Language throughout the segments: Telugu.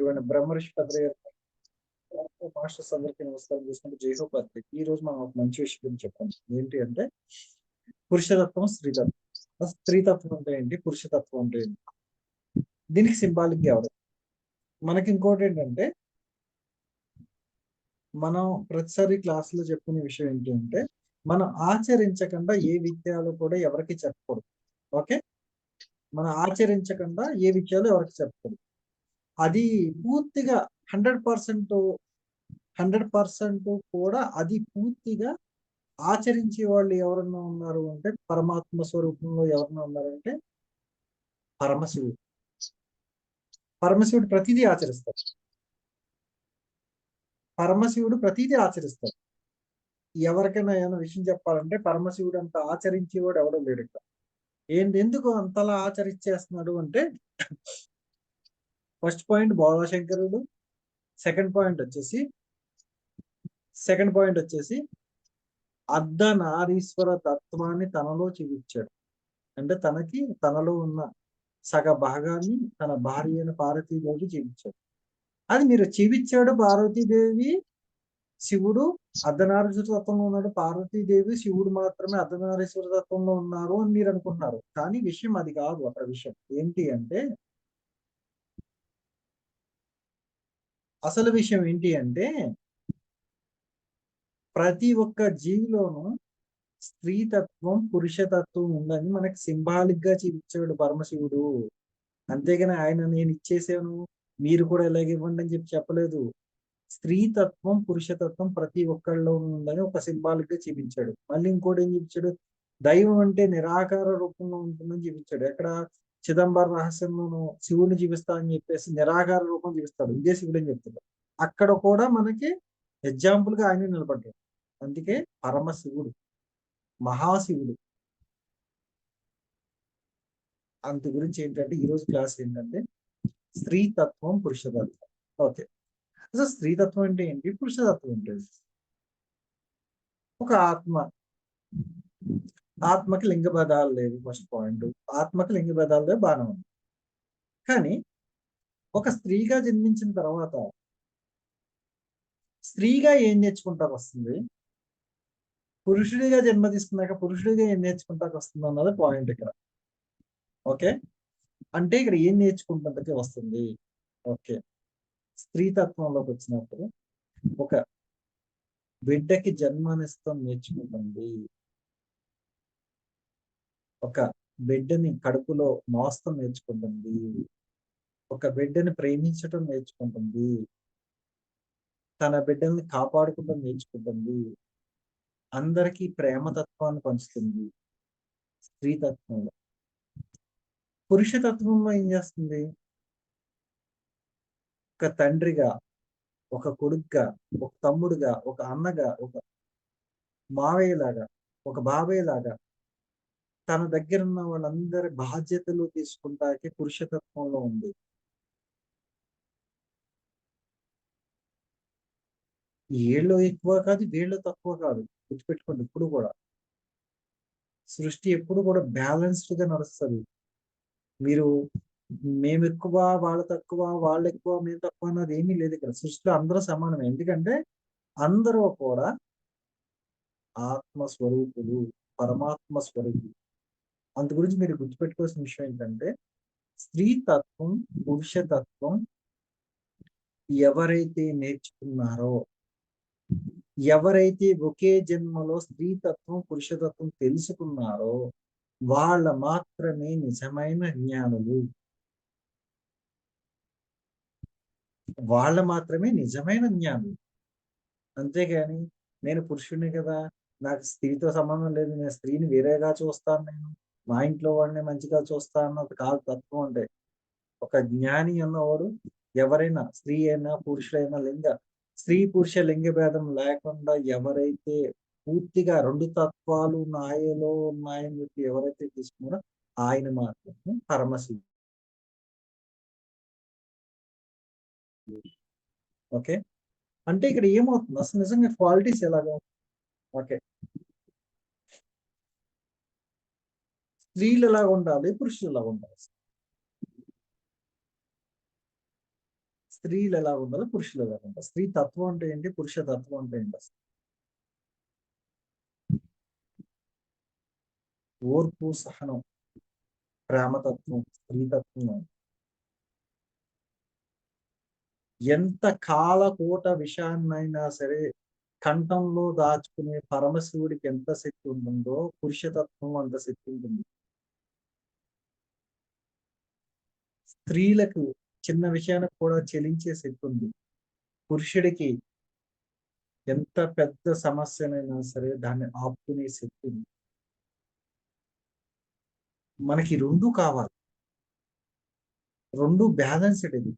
పూజ్యమైన బ్రహ్మర్షి పత్రిక మాస్టర్స్ అందరికీ నమస్కారం చేసుకుంటూ జైహో పత్రిక. ఈ రోజు మనం ఒక మంచి విషయం గురించి చెప్పాం. ఏంటి అంటే పురుషతత్వం, స్త్రీతత్వం. స్త్రీతత్వం అంటే ఏంటి, పురుషతత్వం అంటే ఏంటి, దీనికి సింబాలిక్ ఎవరు. మనకి ఇంకోటి ఏంటంటే, మనం ప్రతిసారి క్లాసులో చెప్పుకునే విషయం ఏంటి అంటే, మనం ఆచరించకుండా ఏ విషయాలు కూడా ఎవరికి చెప్పకూడదు. ఓకే, మనం ఆచరించకుండా ఏ విషయాలు ఎవరికి చెప్పకూడదు. అది పూర్తిగా 100% కూడా అది పూర్తిగా ఆచరించే వాళ్ళు ఎవరన్నా ఉన్నారు అంటే, పరమాత్మ స్వరూపంలో ఎవరన్నా ఉన్నారంటే పరమశివుడు. పరమశివుడు ప్రతిదీ ఆచరిస్తాడు. పరమశివుడు ప్రతిదీ ఆచరిస్తాడు. ఎవరికైనా ఏమైనా విషయం చెప్పాలంటే పరమశివుడు అంత ఆచరించేవాడు ఎవడో లేడు ఇక్కడ. ఎందుకు అంతలా ఆచరించేస్తున్నాడు అంటే, ఫస్ట్ పాయింట్ బోళాశంకరుడు, సెకండ్ పాయింట్ వచ్చేసి అర్ధనారీశ్వర తత్వాన్ని తనలో చూపించాడు. అంటే తనలో ఉన్న సగ భాగాన్ని తన భార్య అయిన పార్వతీదేవికి చూపించాడు. అది మీరు చూపించాడు. పార్వతీదేవి శివుడు అర్ధనారీశ్వర తత్వంలో ఉన్నాడు, పార్వతీదేవి శివుడు మాత్రమే అర్ధనారీశ్వర తత్వంలో ఉన్నారు అని మీరు అనుకుంటున్నారు. కానీ విషయం అది కాదు. అక్కడ విషయం ఏంటి అంటే, అసలు విషయం ఏంటి అంటే, ప్రతి ఒక్క జీవిలోనూ స్త్రీతత్వం, పురుషతత్వం ఉందని మనకి సింబాలిక్ గా చూపించాడు పరమశివుడు. అంతేగాని ఆయన నేను ఇచ్చేసాను మీరు కూడా ఇలాగ ఇవ్వండి అని చెప్పలేదు. స్త్రీతత్వం, పురుషతత్వం ప్రతి ఒక్కళ్ళలో ఉందని ఒక సింబాలిక్ గా చూపించాడు. మళ్ళీ ఇంకోటి ఏం చూపించాడు, దైవం అంటే నిరాకార రూపంలో ఉంటుందని చూపించాడు. ఎక్కడ చిదంబర రహస్యంలోను శివుడిని చూపిస్తా అని చెప్పేసి నిరాకార రూపం చూపిస్తాడు, ఇదే శివుడు అని చెప్తాడు. అక్కడ కూడా మనకి ఎగ్జాంపుల్ గా ఆయన నిలబడ్డాడు. అందుకే పరమశివుడు, మహాశివుడు. అంత గురించి ఏంటంటే ఈరోజు క్లాస్ ఏంటంటే స్త్రీతత్వం, పురుషతత్వం. ఓకే, అసలు స్త్రీతత్వం అంటే ఏంటి, పురుషతత్వం అంటే ఏంటి? ఒక ఆత్మకి లింగ భేదాలు లేవు. ఫస్ట్ పాయింట్, ఆత్మకి లింగ భేదాలు లేవు, బాగానే ఉంది. కానీ ఒక స్త్రీగా జన్మించిన తర్వాత స్త్రీగా ఏం నేర్చుకుంటాకు వస్తుంది, పురుషుడిగా జన్మ తీసుకున్నాక పురుషుడిగా ఏం నేర్చుకుంటాకు వస్తుంది అన్నది పాయింట్ ఇక్కడ. ఓకే, అంటే ఇక్కడ ఏం నేర్చుకుంటానికి వస్తుంది. ఓకే, స్త్రీతత్వంలోకి వచ్చినప్పుడు ఒక బిడ్డకి జన్మనిస్తాం నేర్చుకుంటుంది, ఒక బిడ్డని కడుపులో మోస్తం నేర్చుకుంటుంది, ఒక బిడ్డని ప్రేమించటం నేర్చుకుంటుంది, తన బిడ్డల్ని కాపాడుకుంటూ నేర్చుకుంటుంది, అందరికీ ప్రేమతత్వాన్ని పంచుతుంది స్త్రీతత్వంలో. పురుషతత్వంలో ఏం చేస్తుంది, ఒక తండ్రిగా, ఒక కొడుకుగా, ఒక తమ్ముడుగా, ఒక అన్నగా, ఒక మావయ్యలాగా, ఒక బాబాయ్యలాగా తన దగ్గర ఉన్న వాళ్ళందరి బాధ్యతలు తీసుకుంటాకే పురుషతత్వంలో ఉంది. ఏళ్ళు ఎక్కువ కాదు, వీళ్ళు తక్కువ కాదు. గుర్తుపెట్టుకోండి, ఇప్పుడు కూడా సృష్టి ఎప్పుడు కూడా బ్యాలెన్స్డ్ గా నడుస్తుంది. మీరు మేము ఎక్కువ వాళ్ళు తక్కువ, వాళ్ళు ఎక్కువ మేము తక్కువ అన్నది ఏమీ లేదు ఇక్కడ. సృష్టిలో అందరూ సమానమే. ఎందుకంటే అందరూ కూడా ఆత్మస్వరూపులు, పరమాత్మ స్వరూపులు. అందు గురించి మీరు గుర్తుపెట్టుకోవాల్సిన విషయం ఏంటంటే, స్త్రీతత్వం, పురుషతత్వం ఎవరైతే నేర్చుకున్నారో, ఎవరైతే ఒకే జన్మలో స్త్రీతత్వం, పురుషతత్వం తెలుసుకున్నారో వాళ్ళ మాత్రమే నిజమైన జ్ఞానులు. వాళ్ళ మాత్రమే నిజమైన జ్ఞానులు. అంతేగాని నేను పురుషుడిని కదా, నాకు స్త్రీతో సంబంధం లేదు, నేను స్త్రీని వేరేగా చూస్తాను, నేను మా ఇంట్లో వాడిని మంచిగా చూస్తాను అన్నది కాదు తత్వం. అంటే ఒక జ్ఞాని అన్నవాడు ఎవరైనా స్త్రీ అయినా పురుషుడైనా స్త్రీ పురుష లింగ భేదం లేకుండా ఎవరైతే పూర్తిగా రెండు తత్వాలు నాయలో ఉన్నాయని చెప్పి ఎవరైతే తీసుకున్నారో ఆయన మాత్రమే పరమశివుడు. ఓకే, అంటే ఇక్కడ ఏమవుతుంది అసలు నిజంగా క్వాలిటీస్ ఎలాగా. ఓకే, స్త్రీలు ఎలాగ ఉండాలి, పురుషులు ఎలాగ ఉండాలి. స్త్రీలు ఎలా ఉండాలో పురుషులు ఎలా ఉండాలి. స్త్రీ తత్వం అంటే ఏంటి, పురుష తత్వం అంటే ఏంటి అసలు? ఓర్పు, సహనం, ప్రేమతత్వం, స్త్రీతత్వం. ఎంత కాలకూట విషయాన్నైనా సరే కంఠంలో దాచుకునే పరమశివుడికి ఎంత శక్తి ఉంటుందో పురుషతత్వం అంత శక్తి ఉంటుంది. స్త్రీలకు చిన్న విషయానికి కూడా చెలించే శక్తి ఉంది. పురుషుడికి ఎంత పెద్ద సమస్యనైనా సరే దాన్ని ఆపుకునే శక్తి ఉంది. మనకి రెండు కావాలి, రెండు బ్యాలెన్స్డ్. ఇది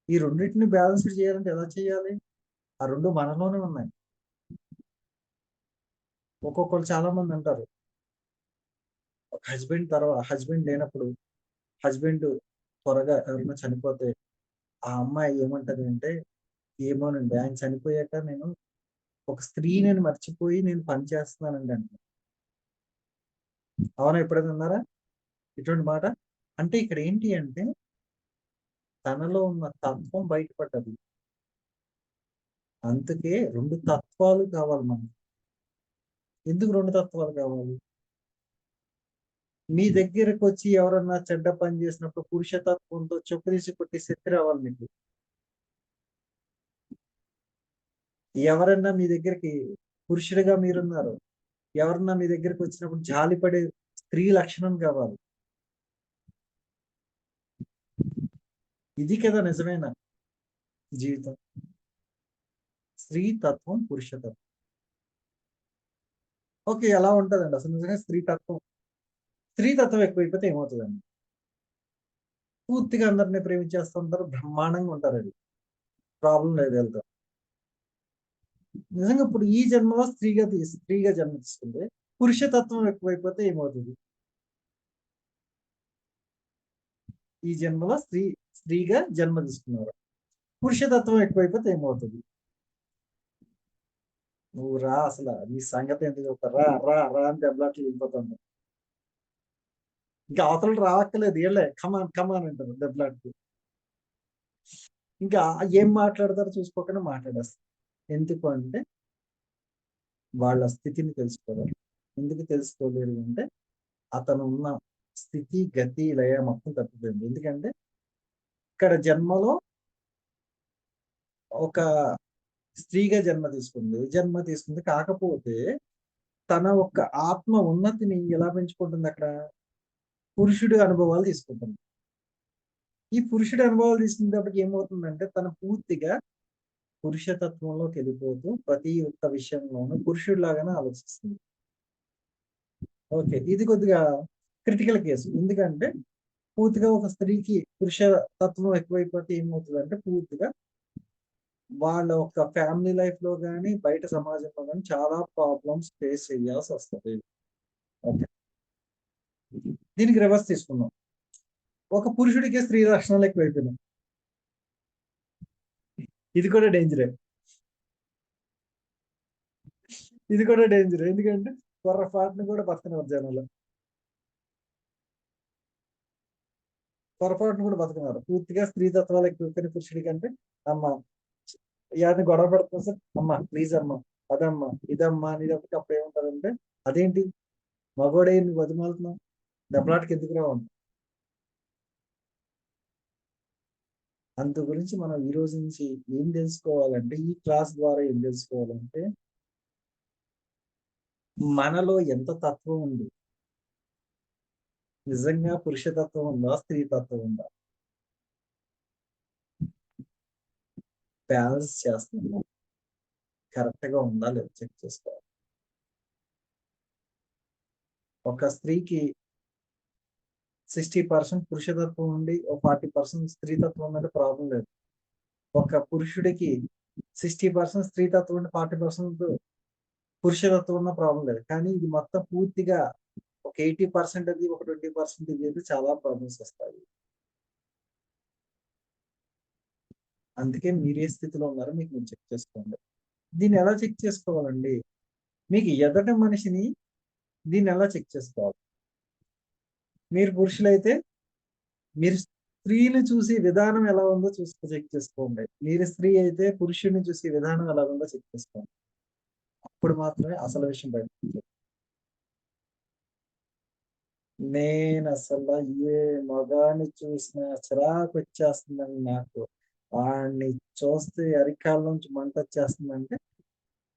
ఈ రెండింటిని బ్యాలెన్స్డ్ చేయాలంటే ఎలా చేయాలి? ఆ రెండు మనలోనే ఉన్నాయి. ఒక్కొక్కరు చాలా మంది అంటారు, హస్బెండ్ లేనప్పుడు, హస్బెండ్ త్వరగా ఎవరైనా చనిపోతే ఆ అమ్మాయి ఏమంటది అంటే, ఏమోనండి ఆయన చనిపోయాక నేను ఒక స్త్రీని మర్చిపోయి నేను పని చేస్తున్నానండి అంటే. అవునా? ఎప్పుడైనా అన్నారా ఇటువంటి మాట? అంటే ఇక్కడ ఏంటి అంటే తనలో ఉన్న తత్వం బయటపడ్డది. అందుకే రెండు తత్వాలు కావాలి మనకి. ఎందుకు రెండు తత్వాలు కావాలి? మీ దగ్గరకు వచ్చి ఎవరన్నా చెడ్డ పని చేసినప్పుడు పురుషతత్వంతో చెప్పు తీసి కొట్టి శక్తి రావాలి మీకు. ఎవరన్నా మీ దగ్గరికి పురుషుడిగా మీరున్నారు, ఎవరన్నా మీ దగ్గరికి వచ్చినప్పుడు జాలిపడే స్త్రీ లక్షణం కావాలి. ఇది కదా నిజమైన జీవితం. స్త్రీ తత్వం, పురుషతత్వం. ఓకే, ఎలా ఉంటదండి అసలు నిజంగా స్త్రీ తత్వం ఎక్కువైపోతే ఏమవుతుందండి? పూర్తిగా అందరినీ ప్రేమించేస్తుంటారు, బ్రహ్మాండంగా ఉంటారు, అది ప్రాబ్లం లేదు వెళ్తారు. నిజంగా ఇప్పుడు ఈ జన్మలో స్త్రీగా జన్మ తీసుకుంటే పురుషతత్వం ఎక్కువైపోతే ఏమవుతుంది? ఈ జన్మలో స్త్రీగా జన్మ తీసుకున్నారు, పురుషతత్వం ఎక్కువైపోతే ఏమవుతుంది? నువ్వు రా, అసలు నీ సంగతి ఎందుకు చెప్తా, రా రా రా అని దెబ్బలాట్లు వెళ్ళిపోతాను. ఇంకా అవతల రావక్కర్లేదు, వీళ్ళే కమాన్ కమాన్ అంటారు దెబ్బలాట్లు. ఇంకా ఏం మాట్లాడతారో చూసుకోకుండా మాట్లాడేస్తారు. ఎందుకు అంటే వాళ్ళ స్థితిని తెలుసుకోలేరు. ఎందుకు తెలుసుకోలేరు అంటే అతను ఉన్న స్థితి, గతి, లయ మొత్తం తప్పిపోయింది. ఎందుకంటే ఇక్కడ జన్మలో ఒక స్త్రీగా జన్మ తీసుకుంది. కాకపోతే తన ఒక్క ఆత్మ ఉన్నతిని ఎలా పెంచుకుంటుంది అక్కడ? పురుషుడి అనుభవాలు తీసుకుంటుంది. ఈ పురుషుడి అనుభవాలు తీసుకునేటప్పటికి ఏమవుతుందంటే తన పూర్తిగా పురుషతత్వంలోకి వెళ్ళిపోతూ ప్రతి ఒక్క విషయంలోనూ పురుషుడి లాగానే ఆలోచిస్తుంది. ఓకే, ఇది కొద్దిగా క్రిటికల్ కేసు. ఎందుకంటే పూర్తిగా ఒక స్త్రీకి పురుష తత్వం ఎక్కువైపోతే ఏమవుతుందంటే పూర్తిగా వాళ్ళ ఒక ఫ్యామిలీ లైఫ్ లో కానీ బయట సమాజంలో కానీ చాలా ప్రాబ్లమ్స్ ఫేస్ చేయాల్సి వస్తుంది. ఓకే, దీనికి రివర్స్ తీసుకుందాం. ఒక పురుషుడికి స్త్రీ లక్షణాలు ఎక్కువైపోయినాయి. ఇది కూడా డేంజరే. ఇది కూడా డేంజర్. ఎందుకంటే పొరపాటును కూడా బతకనివ్వరు జనంలో. పొరపాటును కూడా బతకనివ్వరు. పూర్తిగా స్త్రీ తత్వాలు ఎక్కువ పురుషుడి కంటే అమ్మ ఎవరిని గొడవ పడుతుంది సార్, అమ్మ ప్లీజ్ అమ్మ అదమ్మా ఇదమ్మా అనేది అప్పుడు ఏముంటదంటే, అదేంటి మగోడే నువ్వు బతిమాలుతున్నావు, దెబ్బలాటకి ఎందుకు రావు? అందు గురించి మనం ఈ రోజు నుంచి ఏం తెలుసుకోవాలంటే, ఈ క్లాస్ ద్వారా ఏం తెలుసుకోవాలంటే మనలో ఎంత తత్వం ఉంది, నిజంగా పురుషతత్వం ఉందా, స్త్రీ తత్వం ఉందా, బ్యాలెన్స్ చేస్తున్నాం, కరెక్ట్ గా ఉందా లేదా చెక్ చేసుకోవాలి. ఒక స్త్రీకి 60% పురుషతత్వం ఉండి ఒక 40% స్త్రీతత్వం ఉందంటే ప్రాబ్లం లేదు. ఒక పురుషుడికి 60% స్త్రీతత్వం ఉండి 40% పురుషతత్వం ఉన్న ప్రాబ్లం లేదు. కానీ ఇది మొత్తం పూర్తిగా ఒక 80% అది, ఒక 20% ఇది అయితే చాలా ప్రాబ్లమ్స్ వస్తాయి. అందుకే మీరు ఏ స్థితిలో ఉన్నారో మీకు మీరు చెక్ చేసుకోండి. దీన్ని ఎలా చెక్ చేసుకోవాలండి? మీకు ఎదట మనిషిని దీన్ని ఎలా చెక్ చేసుకోవాలి? మీరు పురుషులైతే మీరు స్త్రీని చూసే విధానం ఎలా ఉందో చెక్ చేసుకోండి. మీరు స్త్రీ అయితే పురుషుడిని చూసే విధానం ఎలా ఉందో చెక్ చేసుకోండి. అప్పుడు మాత్రమే అసలు విషయం బయటకొస్తది. నేనసల ఏ మగాడిని చూసినా చిరాకొచ్చేస్తుందండి నాకు. వాడిని చూస్తే అరికాళ్ళ నుంచి మంటొచ్చేస్తుందంటే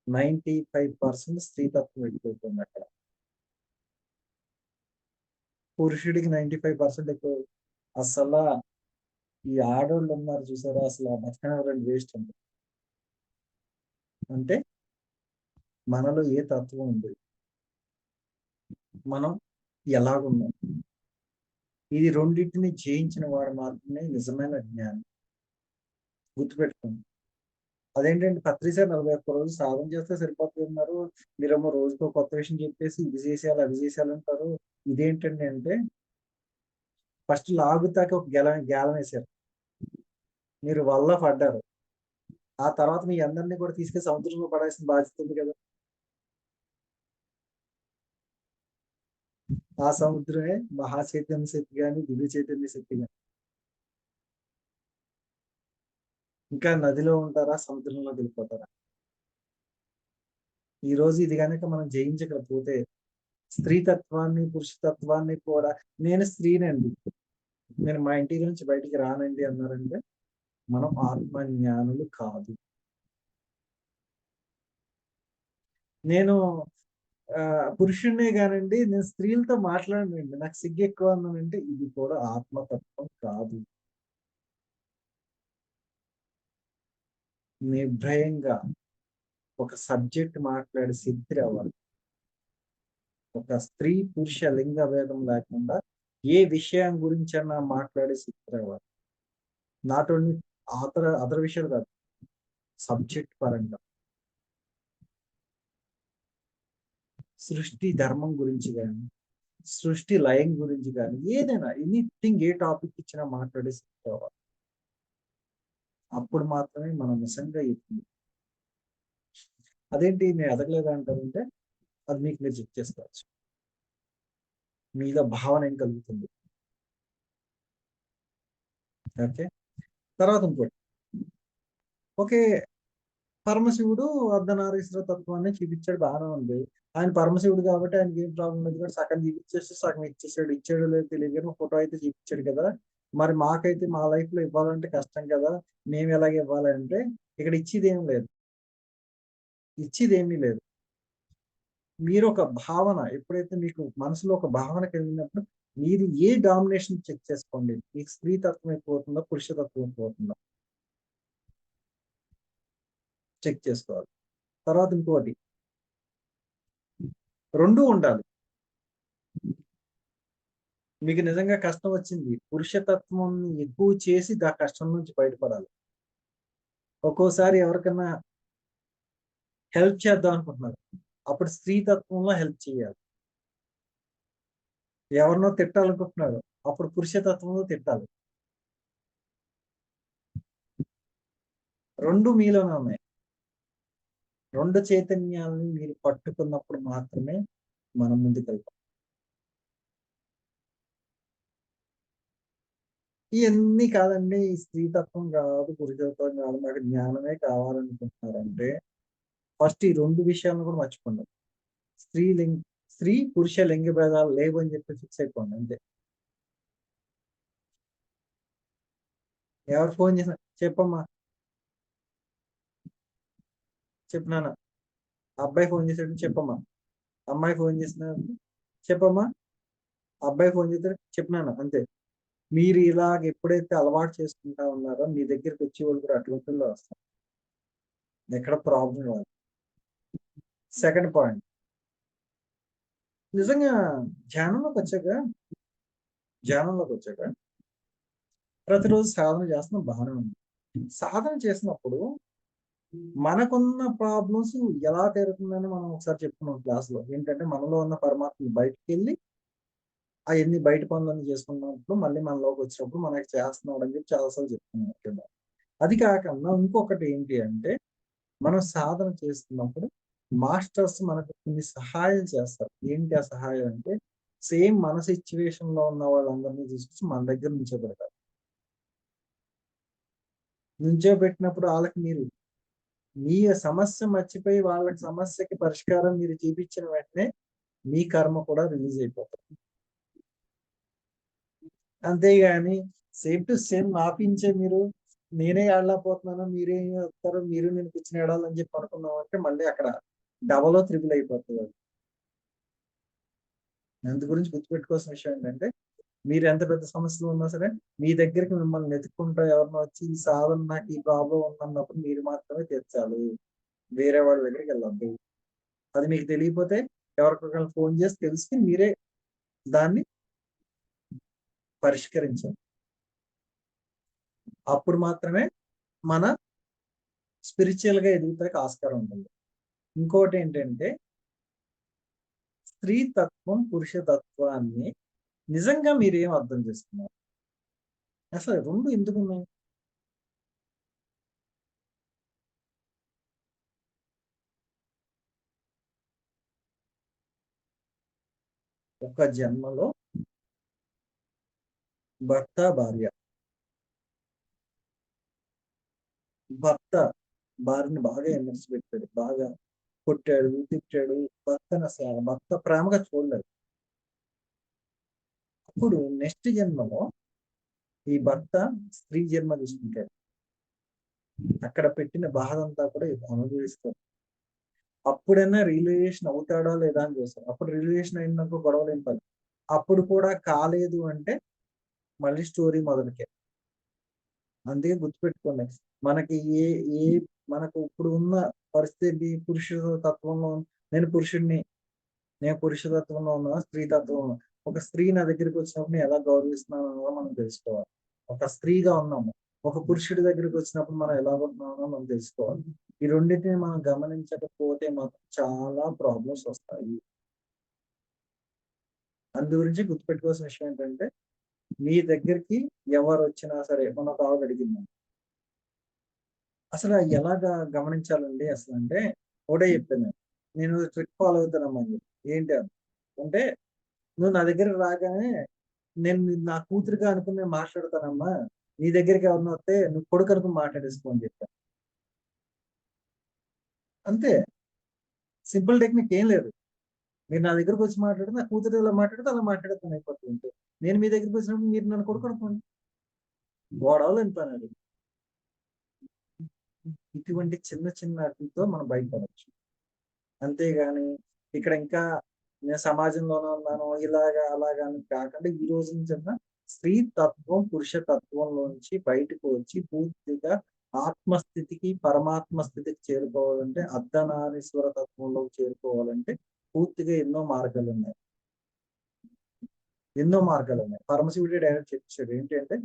95% స్త్రీతత్వం ఎక్కువైపోయిందక్కడ. పురుషుడికి 95% ఎక్కువ. అసల ఈ ఆడోళ్ళున్నారు చూసారా అసల బతకనివ్వరండి వేస్ట్ అండి. అంటే మనలో ఏ తత్వం ఉంది? మనం ఎలాగున్నాం? ఇది రెండిటిని జయించిన వాడు మాత్రమే నిజమైన జ్ఞాని. గుర్తుపెట్టుకోండి. అదేంటండి పత్రిసారి 41 రోజులు సాధన చేస్తే సరిపోతుందన్నారు. మీరేమో రోజుకో కొత్త విషయం చెప్పేసి ఇది చేసేయాలి, అది చేసేయాలంటారు. ఇదేంటండి అంటే ఫస్ట్ లాగుతాకి ఒక గేలమేసారు. మీరు వల్ల పడ్డారు. ఆ తర్వాత మీ అందరిని కూడా తీసుకెళ్ళి సముద్రంలో పడేసిన బాధ్యత ఉంది కదా! ఆ సముద్రమే మహాచైతన్య శక్తి గాని, దివ్య చైతన్య శక్తి గాని. ఇంకా నదిలో ఉంటారా? సముద్రంలోకి వెళ్ళిపోతారా? ఈరోజు ఇది గనక మనం జయించకపోతే స్త్రీతత్వాన్ని, పురుషతత్వాన్ని కూడా నేను స్త్రీనండి. నేను మా ఇంటి నుంచి బయటికి రానండి అన్నారంటే మనం ఆత్మజ్ఞానులు కాదు. నేను పురుషుడినే గానండి నేను స్త్రీలతో మాట్లాడనండి. నాకు సిగ్గెక్కువ అన్నానంటే ఇది కూడా ఆత్మతత్వం కాదు. నిర్భయంగా ఒక సబ్జెక్ట్ మాట్లాడే శక్తి రావాలి. ఒక స్త్రీ, పురుష లింగ భేదం లేకుండా ఏ విషయం గురించన్నా మాట్లాడే శక్తి రావాలి. నాట్ ఓన్లీ అదర్ విషయాలు కాదు. సబ్జెక్ట్ పరంగా. సృష్టి ధర్మం గురించి గాని, సృష్టి లయం గురించి గాని, ఏదైనా ఎనీథింగ్ ఏ టాపిక్ ఇచ్చినా మాట్లాడే శక్తి రావాలి. అప్పుడు మాత్రమే మనం నిజంగా అదేంటి నేను ఎదగలేదా అంటారంటే, అది మీకు మీరు చెక్ చేసుకోవచ్చు. మీలో భావన ఏం కలుగుతుంది. ఓకే. తర్వాత ఇంకోటి. ఓకే. పరమశివుడు అర్ధనారీశ్వర తత్వాన్ని చూపించాడు బాగానే ఉంది. ఆయన పరమశివుడు కాబట్టి ఆయనకి ఏం ప్రాబ్లమ్ లేదు కాబట్టి సగం చూపించేసి సగం ఇచ్చేసాడు. ఇచ్చాడో లేదో తెలియదు కానీ ఫోటో అయితే చూపించాడు కదా! మరి మాకైతే మా లైఫ్‌లో ఇవ్వాలంటే కష్టం కదా! మేము ఎలాగ ఇవ్వాలంటే ఇక్కడ ఇచ్చేదేం లేదు. ఇచ్చేదేమీ లేదు. మీరు ఒక భావన ఎప్పుడైతే మీకు మనసులో ఒక భావన కలిగినప్పుడు మీరు ఏ డామినేషన్ చెక్ చేసుకోండి. మీకు స్త్రీ తత్వం ఎక్కువవుతుందా? పురుషతత్వం ఎక్కువవుతుందా? చెక్ చేసుకోవాలి. తర్వాత ఇంకోటి 2 ఉండాలి. మీకు నిజంగా కష్టం వచ్చింది. పురుషతత్వం ఎక్కువ చేసి కష్టం నుంచి బయటపడాలి. ఒక్కోసారి ఎవరికన్నా హెల్ప్ చేద్దాం అనుకుంటున్నారు. అప్పుడు స్త్రీ తత్వంలో హెల్ప్ చేయాలి. ఎవరినో తిట్టాలనుకుంటున్నారు. అప్పుడు పురుషతత్వంలో తిట్టాలి. 2 మీలోనే ఉన్నాయి. 2 చైతన్యాలని మీరు పట్టుకున్నప్పుడు మాత్రమే మనం ముందుకెళ్తాం. ఇయన్నీ కాదండి. ఈ స్త్రీ తత్వం కాదు, పురుషతత్వం కాదు. నాకు జ్ఞానమే కావాలనుకుంటున్నారంటే ఫస్ట్ ఈ 2 విషయాలను కూడా మర్చిపోండి. స్త్రీ లింగ్ స్త్రీ, పురుష లింగ భేదాలు లేవని చెప్పి ఫిక్స్ అయిపోండి అంతే. ఎవరు ఫోన్ చేసినా చెప్పమ్మా, చెప్పు నాన్న. అబ్బాయి ఫోన్ చేసాడు చెప్పమ్మా. అమ్మాయి ఫోన్ చేసినా చెప్పమ్మా. అబ్బాయి ఫోన్ చేసాడు చెప్పు నాన్న అంతే. మీరు ఇలాగ ఎప్పుడైతే అలవాటు చేసుకుంటా ఉన్నారో మీ దగ్గరికి వచ్చేవాళ్ళు కూడా అటువంటిలో వస్తారు. ఎక్కడ ప్రాబ్లం రాదు. Second point. నిజంగా ధ్యానంలోకొచ్చాక ధ్యానంలోకొచ్చాక ప్రతిరోజు సాధన చేస్తున్నాం బాగానే ఉంది. సాధన చేసినప్పుడు మనకున్న ప్రాబ్లమ్స్ ఎలా తీరుతుందని మనం ఒకసారి చెప్పుకున్నాం క్లాస్‌లో. ఏంటంటే మనలో ఉన్న పరమాత్మ బయటికెళ్ళి అయన్నీ బయట పనులన్నీ చేసుకున్నప్పుడు మళ్ళీ మనలోకి వచ్చినప్పుడు మనకి చేస్తున్నాడు అని చెప్పి చాలా సార్లు చెప్పుకున్నాం కింద. అది కాకుండా ఇంకొకటి ఏంటి అంటే మనం సాధన చేస్తున్నప్పుడు మాస్టర్స్ మనకు కొన్ని సహాయం చేస్తారు. ఏంటి ఆ సహాయం అంటే సేమ్ మన సిట్యుయేషన్‌లో ఉన్న వాళ్ళందరిని తీసుకొచ్చి మన దగ్గర నిల్చోబెడతారు. నుంచోబెట్టినప్పుడు వాళ్ళకి మీరు మీ సమస్య మర్చిపోయి వాళ్ళకి సమస్యకి పరిష్కారం మీరు చూపించిన వెంటనే మీ కర్మ కూడా రిలీజ్ అయిపోతుంది. అంతేగాని సేమ్ టు సేమ్ ఆపించే మీరు నేనే ఆడలేకపోతున్నాను, మీరే వస్తారు, మీరు నేను కూర్చుని ఆడాలని చెప్పి అనుకున్నాం అంటే మళ్ళీ అక్కడ డబల్ త్రిబుల్ అయిపోతుంది అది. అందు గురించి గుర్తుపెట్టుకోవాల్సిన విషయం ఏంటంటే మీరు ఎంత పెద్ద సమస్యలు ఉన్నా సరే మీ దగ్గరికి మిమ్మల్ని వెతుక్కుంటా ఎవరినో వచ్చి ఈ సాధన నాకు ఈ ప్రాబ్లం ఉందన్నప్పుడు మీరు మాత్రమే తీర్చాలి, వేరే వాళ్ళ దగ్గరికి వెళ్ళద్దు. అది మీకు తెలియకపోతే ఎవరికొకరు ఫోన్ చేసి తెలిసి మీరే దాన్ని పరిష్కరించాలి. అప్పుడు మాత్రమే మన స్పిరిచువల్ గా ఎదుగుతానికి ఆస్కారం ఉంటుంది. ఇంకోటి ఏంటంటే స్త్రీ తత్వం పురుష తత్వాన్ని నిజంగా మీరేం అర్థం చేస్తున్నారు? అసలు రెండు ఎందుకు ఉన్నాయి? ఒక జన్మలో భర్త భార్య, భర్త భార్యని బాగా ఎమర్చి పెట్టాడు, బాగా కొట్టాడు, తిట్టాడు, భర్తను అసలు భర్త ప్రేమగా చూడలేదు. అప్పుడు నెక్స్ట్ జన్మలో ఈ భర్త స్త్రీ జన్మ తీసుకుంటాడు, అక్కడ పెట్టిన బాధ అంతా కూడా అనుభవిస్తాడు. అప్పుడైనా రియలైజేషన్ అవుతాడా లేదా అని చూస్తారు. అప్పుడు రియలైజేషన్ అయినాక గొడవలు ఏం పని. అప్పుడు కూడా కాలేదు అంటే మళ్ళీ స్టోరీ మొదలుకే. అందుకే గుర్తుపెట్టుకోండి, మనకి ఏ ఏ మనకు ఇప్పుడు ఉన్న పరిస్థితి పురుష తత్వంలో నేను పురుషుడిని, నేను పురుష తత్వంలో ఉన్నా, స్త్రీ తత్వంలో ఒక స్త్రీ నా దగ్గరికి వచ్చినప్పుడు నేను ఎలా గౌరవిస్తున్నాను అన్నది మనం తెలుసుకోవాలి. ఒక స్త్రీగా ఉన్నాము, ఒక పురుషుడి దగ్గరికి వచ్చినప్పుడు మనం ఎలా ఉంటున్నామో మనం తెలుసుకోవాలి. ఈ రెండింటిని మనం గమనించకపోతే మాత్రం చాలా ప్రాబ్లమ్స్ వస్తాయి. అందు గురించి గుర్తుపెట్టుకోవాల్సిన విషయం ఏంటంటే మీ దగ్గరికి ఎవరు వచ్చినా సరే మన బాగా అడిగింది అసలు ఎలాగా గమనించాలండి అసలు అంటే ఒకటే చెప్పాను నేను ట్రిక్ ఫాలో అవుతానమ్మా ఏంటి అంటే నువ్వు నా దగ్గర రాగానే నేను నా కూతురుగా అనుకుని నేను మాట్లాడతానమ్మా, నీ దగ్గరికి ఎవరిని వస్తే నువ్వు కొడుకు అనుకుని మాట్లాడేసుకో అని చెప్పాను. అంతే, సింపుల్ టెక్నిక్ ఏం లేదు. మీరు నా దగ్గరకు వచ్చి మాట్లాడితే నా కూతురు ఇలా మాట్లాడితే అలా మాట్లాడుతాను అయిపోతుంది. నేను మీ దగ్గరికి వచ్చినప్పుడు మీరు నన్ను కొడుకు అనుకోండి, గోడవలు అనిపోయినాడు. ఇటువంటి చిన్న చిన్న వాటితో మనం బయటపడవచ్చు. అంతేగాని ఇక్కడ ఇంకా నేను సమాజంలోనే ఉన్నాను ఇలాగా అలాగా అని కాకుండా ఈ రోజు నుంచి స్త్రీ తత్వం పురుష తత్వంలోంచి బయటకు వచ్చి పూర్తిగా ఆత్మస్థితికి పరమాత్మ స్థితికి చేరుకోవాలంటే అర్ధనారీశ్వర తత్వంలోకి చేరుకోవాలంటే పూర్తిగా ఎన్నో మార్గాలు ఉన్నాయి. పరమశివుడే డైరెక్ట్ చెప్పాడు ఏంటంటే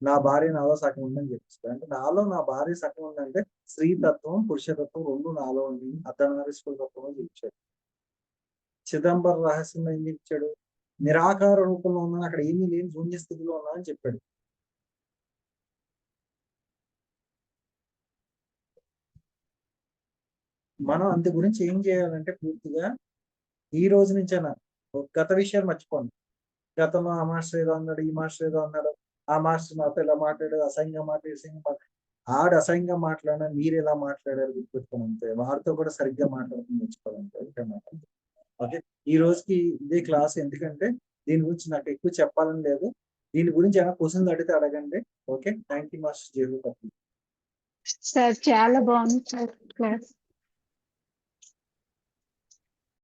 నా భార్య నాలో సగం ఉందని చెప్పిస్తాడు. అంటే నాలో నా భార్య సగం ఉందంటే స్త్రీ తత్వం పురుషతత్వం రెండు నాలో ఉంది, అర్ధనారీశ్వర తత్వం చెప్పాడు. చిదంబర రహస్యం ఏం చెప్పాడు, నిరాకార రూపంలో ఉన్నాను, అక్కడ ఏమీ లేని శూన్య స్థితిలో ఉన్నా అని చెప్పాడు. మనం అందు గురించి ఏం చేయాలంటే పూర్తిగా ఈ రోజు నుంచైనా గత విషయాలు మర్చిపోండి. గతంలో ఆ మాస్టర్ ఏదో అన్నాడు, ఈ మాస్టర్ ఏదో అన్నాడు, ఆ మాస్టర్ నాతో ఇలా మాట్లాడాడు, అసహ్యంగా మాట్లాడి ఆడు అసహ్యంగా మాట్లాడినా మీరు ఎలా మాట్లాడారు గుర్తుపెట్టుకోండి. అంతే, వాడితో కూడా సరిగ్గా మాట్లాడుకుని నేర్చుకోవాలంటే ఓకే. ఈ రోజుకి ఇదే క్లాస్, ఎందుకంటే దీని గురించి నాకు ఎక్కువ చెప్పాలని లేదు. దీని గురించి ఏమైనా క్వశ్చన్స్ అడిగితే అడగండి. ఓకే, థ్యాంక్ యూ మాస్టర్ జీవితం. సార్ చాలా బాగుంది సార్ క్లాస్.